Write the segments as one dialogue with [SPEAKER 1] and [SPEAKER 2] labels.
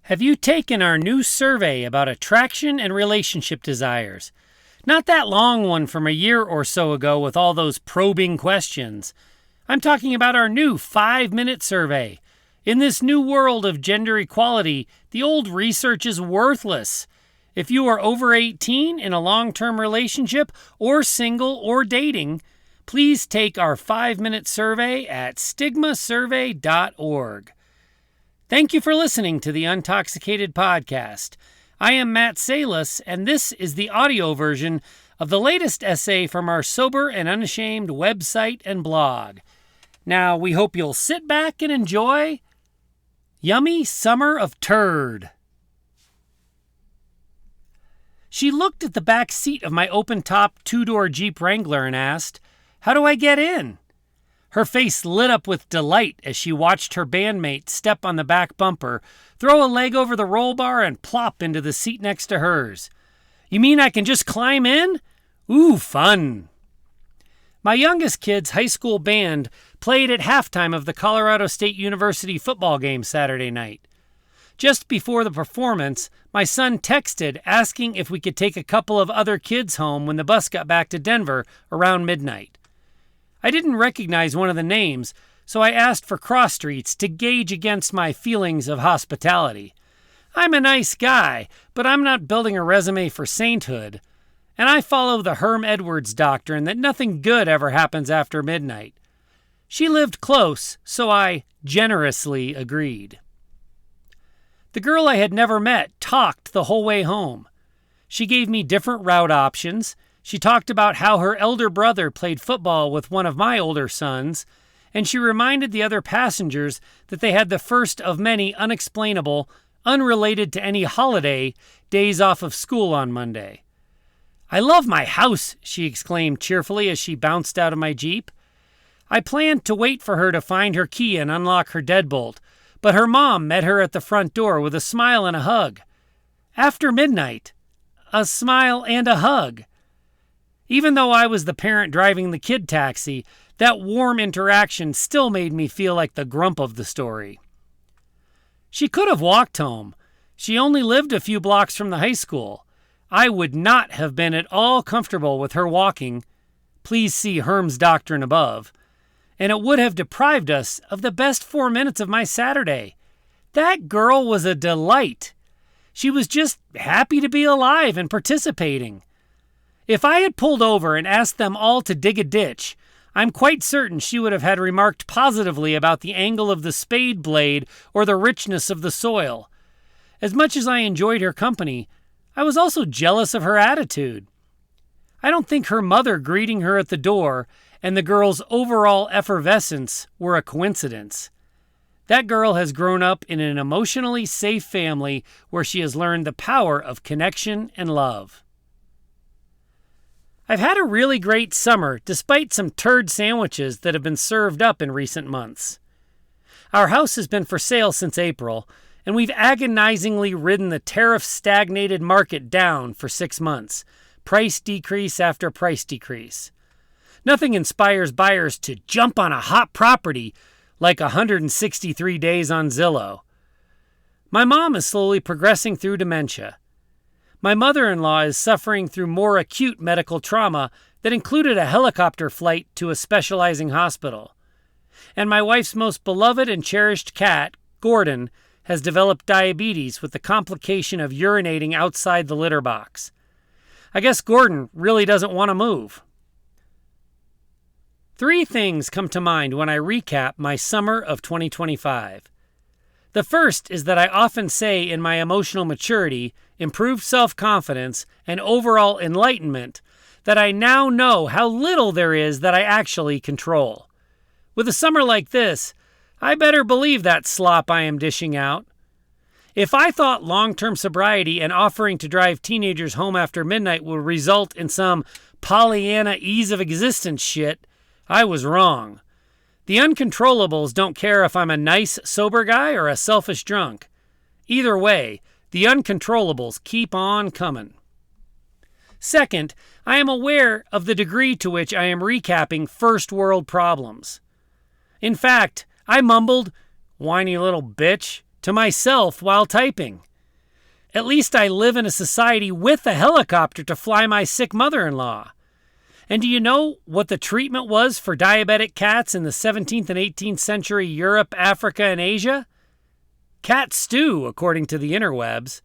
[SPEAKER 1] Have you taken our new survey about attraction and relationship desires? Not that long one from a year or so ago with all those probing questions. I'm talking about our new 5-minute survey. In this new world of gender equality, the old research is worthless. If you are over 18 in a long-term relationship or single or dating, please take our 5-minute survey at stigmasurvey.org. Thank you for listening to the Untoxicated Podcast. I am Matt Salas, and this is the audio version of the latest essay from our Sober and Unashamed website and blog. Now, we hope you'll sit back and enjoy Yummy Summer of Turd. She looked at the back seat of my open-top two-door Jeep Wrangler and asked, "How do I get in?" Her face lit up with delight as she watched her bandmate step on the back bumper, throw a leg over the roll bar, and plop into the seat next to hers. "You mean I can just climb in? Ooh, fun." My youngest kid's high school band played at halftime of the Colorado State University football game Saturday night. Just before the performance, my son texted asking if we could take a couple of other kids home when the bus got back to Denver around midnight. I didn't recognize one of the names, so I asked for cross streets to gauge against my feelings of hospitality. I'm a nice guy, but I'm not building a resume for sainthood. And I follow the Herm Edwards doctrine that nothing good ever happens after midnight. She lived close, so I generously agreed. The girl I had never met talked the whole way home. She gave me different route options. She talked about how her elder brother played football with one of my older sons, and she reminded the other passengers that they had the first of many unexplainable, unrelated to any holiday, days off of school on Monday. "I love my house," she exclaimed cheerfully as she bounced out of my Jeep. I planned to wait for her to find her key and unlock her deadbolt, but her mom met her at the front door with a smile and a hug. After midnight, a smile and a hug. Even though I was the parent driving the kid taxi, that warm interaction still made me feel like the grump of the story. She could have walked home. She only lived a few blocks from the high school. I would not have been at all comfortable with her walking. Please see Herm's doctrine above. And it would have deprived us of the best 4 minutes of my Saturday. That girl was a delight. She was just happy to be alive and participating. If I had pulled over and asked them all to dig a ditch, I'm quite certain she would have had remarked positively about the angle of the spade blade or the richness of the soil. As much as I enjoyed her company, I was also jealous of her attitude. I don't think her mother greeting her at the door and the girl's overall effervescence were a coincidence. That girl has grown up in an emotionally safe family where she has learned the power of connection and love. I've had a really great summer despite some turd sandwiches that have been served up in recent months. Our house has been for sale since April, and we've agonizingly ridden the tariff-stagnated market down for 6 months, price decrease after price decrease. Nothing inspires buyers to jump on a hot property like 163 days on Zillow. My mom is slowly progressing through dementia. My mother-in-law is suffering through more acute medical trauma that included a helicopter flight to a specializing hospital. And my wife's most beloved and cherished cat, Gordon, has developed diabetes with the complication of urinating outside the litter box. I guess Gordon really doesn't want to move. 3 things come to mind when I recap my summer of 2025. The first is that I often say in my emotional maturity, improved self-confidence, and overall enlightenment that I now know how little there is that I actually control. With a summer like this, I better believe that slop I am dishing out. If I thought long-term sobriety and offering to drive teenagers home after midnight would result in some Pollyanna ease of existence shit, I was wrong. The uncontrollables don't care if I'm a nice, sober guy or a selfish drunk. Either way, the uncontrollables keep on coming. Second, I am aware of the degree to which I am recapping first world problems. In fact, I mumbled, "whiny little bitch," to myself while typing. At least I live in a society with a helicopter to fly my sick mother-in-law. And do you know what the treatment was for diabetic cats in the 17th and 18th century Europe, Africa, and Asia? Cat stew, according to the interwebs.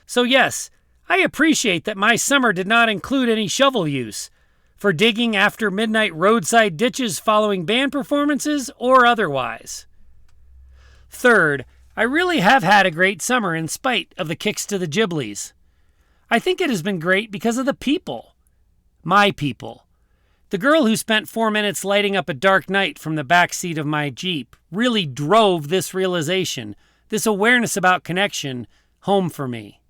[SPEAKER 1] So yes, I appreciate that my summer did not include any shovel use for digging after midnight roadside ditches following band performances or otherwise. Third, I really have had a great summer in spite of the kicks to the Ghiblies. I think it has been great because of the people. My people. The girl who spent 4 minutes lighting up a dark night from the back seat of my Jeep really drove this realization, this awareness about connection, home for me.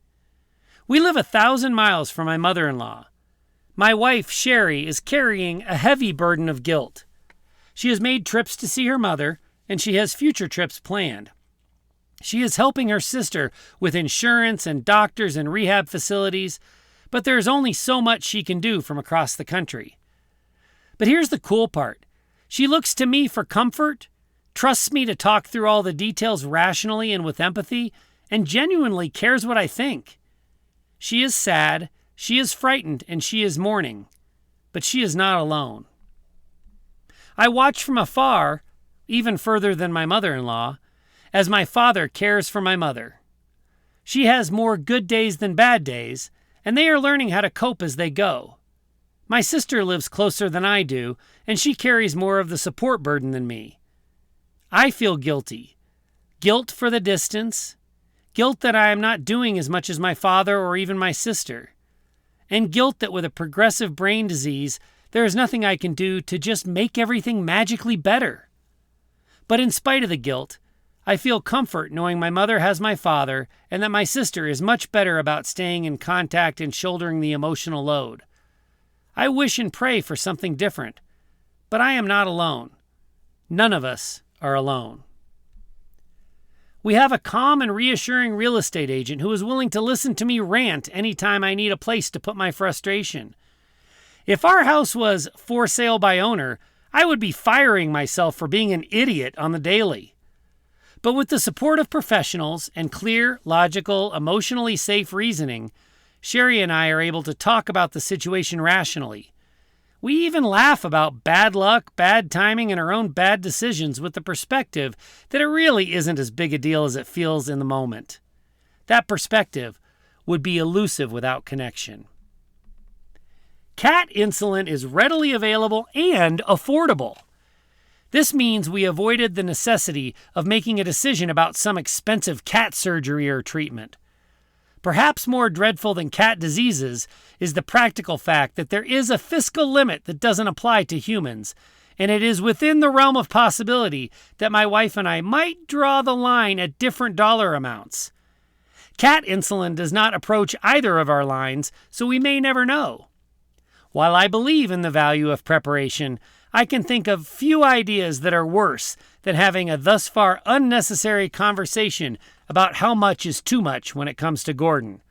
[SPEAKER 1] We live 1,000 miles from my mother-in-law. My wife, Sherry, is carrying a heavy burden of guilt. She has made trips to see her mother, and she has future trips planned. She is helping her sister with insurance and doctors and rehab facilities, but there is only so much she can do from across the country. But here's the cool part. She looks to me for comfort, trusts me to talk through all the details rationally and with empathy, and genuinely cares what I think. She is sad, she is frightened, and she is mourning, but she is not alone. I watch from afar, even further than my mother-in-law, as my father cares for my mother. She has more good days than bad days, and they are learning how to cope as they go. My sister lives closer than I do, and she carries more of the support burden than me. I feel guilty. Guilt for the distance. Guilt that I am not doing as much as my father or even my sister. And guilt that with a progressive brain disease, there is nothing I can do to just make everything magically better. But in spite of the guilt, I feel comfort knowing my mother has my father and that my sister is much better about staying in contact and shouldering the emotional load. I wish and pray for something different, but I am not alone. None of us are alone. We have a calm and reassuring real estate agent who is willing to listen to me rant anytime I need a place to put my frustration. If our house was for sale by owner, I would be firing myself for being an idiot on the daily. But with the support of professionals and clear, logical, emotionally safe reasoning, Sherry and I are able to talk about the situation rationally. We even laugh about bad luck, bad timing, and our own bad decisions with the perspective that it really isn't as big a deal as it feels in the moment. That perspective would be elusive without connection. Cat insulin is readily available and affordable. This means we avoided the necessity of making a decision about some expensive cat surgery or treatment. Perhaps more dreadful than cat diseases is the practical fact that there is a fiscal limit that doesn't apply to humans, and it is within the realm of possibility that my wife and I might draw the line at different dollar amounts. Cat insulin does not approach either of our lines, so we may never know. While I believe in the value of preparation, I can think of few ideas that are worse than having a thus far unnecessary conversation about how much is too much when it comes to Gordon.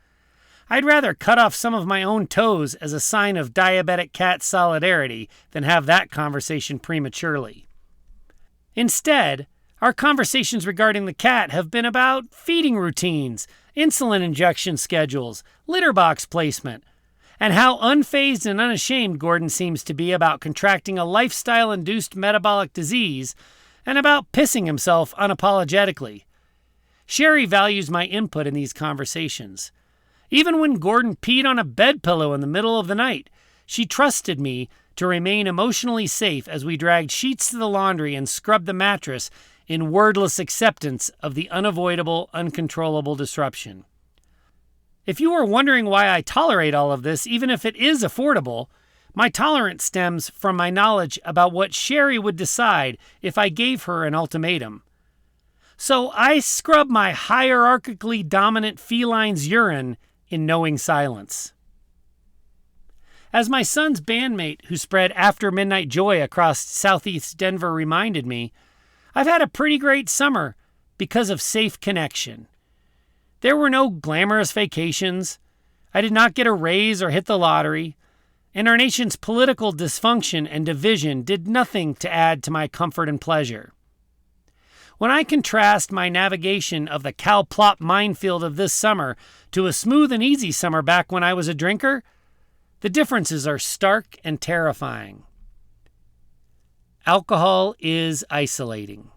[SPEAKER 1] I'd rather cut off some of my own toes as a sign of diabetic cat solidarity than have that conversation prematurely. Instead, our conversations regarding the cat have been about feeding routines, insulin injection schedules, litter box placement, and how unfazed and unashamed Gordon seems to be about contracting a lifestyle-induced metabolic disease and about pissing himself unapologetically. Sherry values my input in these conversations. Even when Gordon peed on a bedpillow in the middle of the night, she trusted me to remain emotionally safe as we dragged sheets to the laundry and scrubbed the mattress in wordless acceptance of the unavoidable, uncontrollable disruption. If you are wondering why I tolerate all of this, even if it is affordable, my tolerance stems from my knowledge about what Sherry would decide if I gave her an ultimatum. So I scrub my hierarchically dominant feline's urine in knowing silence. As my son's bandmate who spread After Midnight Joy across Southeast Denver reminded me, I've had a pretty great summer because of safe connection. There were no glamorous vacations. I did not get a raise or hit the lottery. And our nation's political dysfunction and division did nothing to add to my comfort and pleasure. When I contrast my navigation of the plop minefield of this summer to a smooth and easy summer back when I was a drinker, the differences are stark and terrifying. Alcohol is isolating.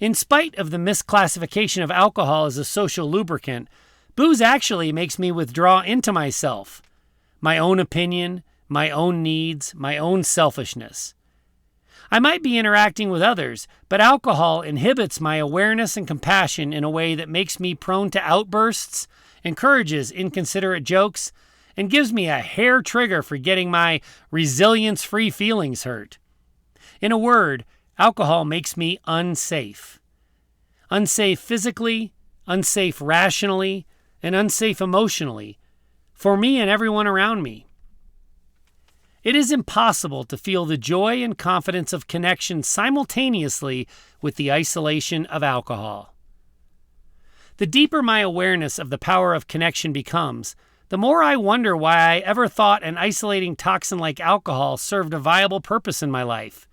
[SPEAKER 1] In spite of the misclassification of alcohol as a social lubricant, booze actually makes me withdraw into myself, my own opinion, my own needs, my own selfishness. I might be interacting with others, but alcohol inhibits my awareness and compassion in a way that makes me prone to outbursts, encourages inconsiderate jokes, and gives me a hair trigger for getting my resilience-free feelings hurt. In a word, alcohol makes me unsafe. Unsafe physically, unsafe rationally, and unsafe emotionally, for me and everyone around me. It is impossible to feel the joy and confidence of connection simultaneously with the isolation of alcohol. The deeper my awareness of the power of connection becomes, the more I wonder why I ever thought an isolating toxin like alcohol served a viable purpose in my life.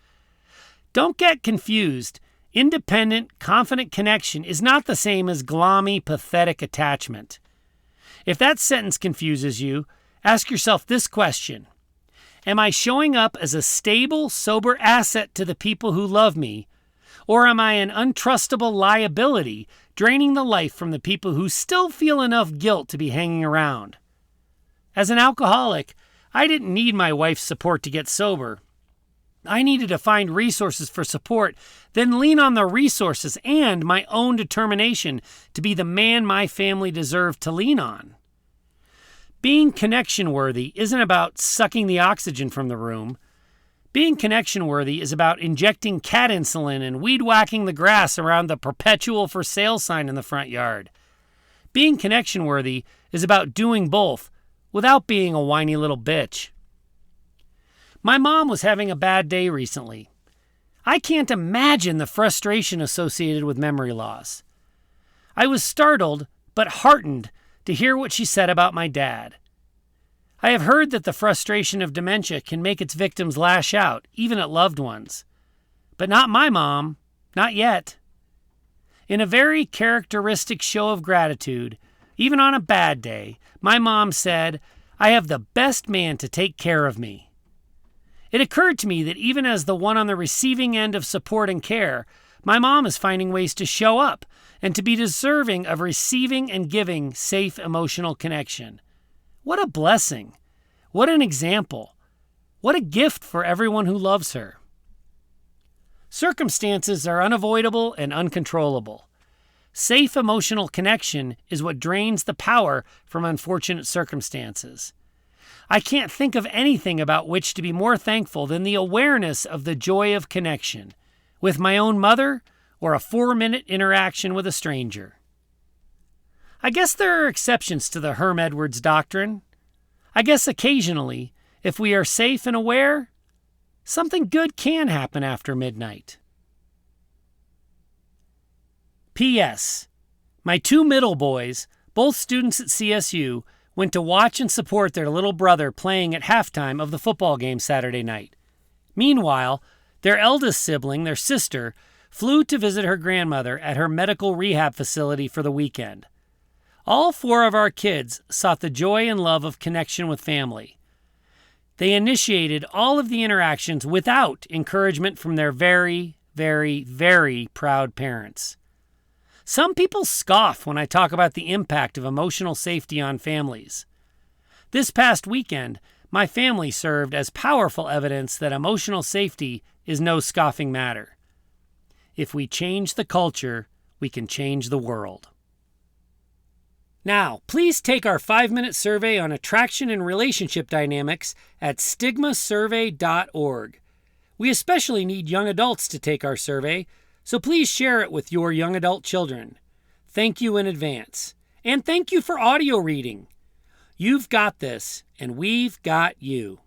[SPEAKER 1] Don't get confused. Independent, confident connection is not the same as gloomy, pathetic attachment. If that sentence confuses you, ask yourself this question. Am I showing up as a stable, sober asset to the people who love me, or am I an untrustable liability, draining the life from the people who still feel enough guilt to be hanging around? As an alcoholic, I didn't need my wife's support to get sober. I needed to find resources for support, then lean on the resources and my own determination to be the man my family deserved to lean on. Being connection-worthy isn't about sucking the oxygen from the room. Being connection-worthy is about injecting cat insulin and weed-whacking the grass around the perpetual for sale sign in the front yard. Being connection-worthy is about doing both without being a whiny little bitch. My mom was having a bad day recently. I can't imagine the frustration associated with memory loss. I was startled but heartened to hear what she said about my dad. I have heard that the frustration of dementia can make its victims lash out, even at loved ones. But not my mom, not yet. In a very characteristic show of gratitude, even on a bad day, my mom said, "I have the best man to take care of me." It occurred to me that even as the one on the receiving end of support and care, my mom is finding ways to show up and to be deserving of receiving and giving safe emotional connection. What a blessing. What an example. What a gift for everyone who loves her. Circumstances are unavoidable and uncontrollable. Safe emotional connection is what drains the power from unfortunate circumstances. I can't think of anything about which to be more thankful than the awareness of the joy of connection, with my own mother or a 4-minute interaction with a stranger. I guess there are exceptions to the Herm Edwards doctrine. I guess occasionally, if we are safe and aware, something good can happen after midnight. P.S. My 2 middle boys, both students at CSU, went to watch and support their little brother playing at halftime of the football game Saturday night. Meanwhile, their eldest sibling, their sister, flew to visit her grandmother at her medical rehab facility for the weekend. All 4 of our kids sought the joy and love of connection with family. They initiated all of the interactions without encouragement from their very, very, very proud parents. Some people scoff when I talk about the impact of emotional safety on families. This past weekend, my family served as powerful evidence that emotional safety is no scoffing matter. If we change the culture, we can change the world. Now, please take our 5-minute survey on attraction and relationship dynamics at stigmasurvey.org. We especially need young adults to take our survey, so please share it with your young adult children. Thank you in advance. And thank you for audio reading. You've got this, and we've got you.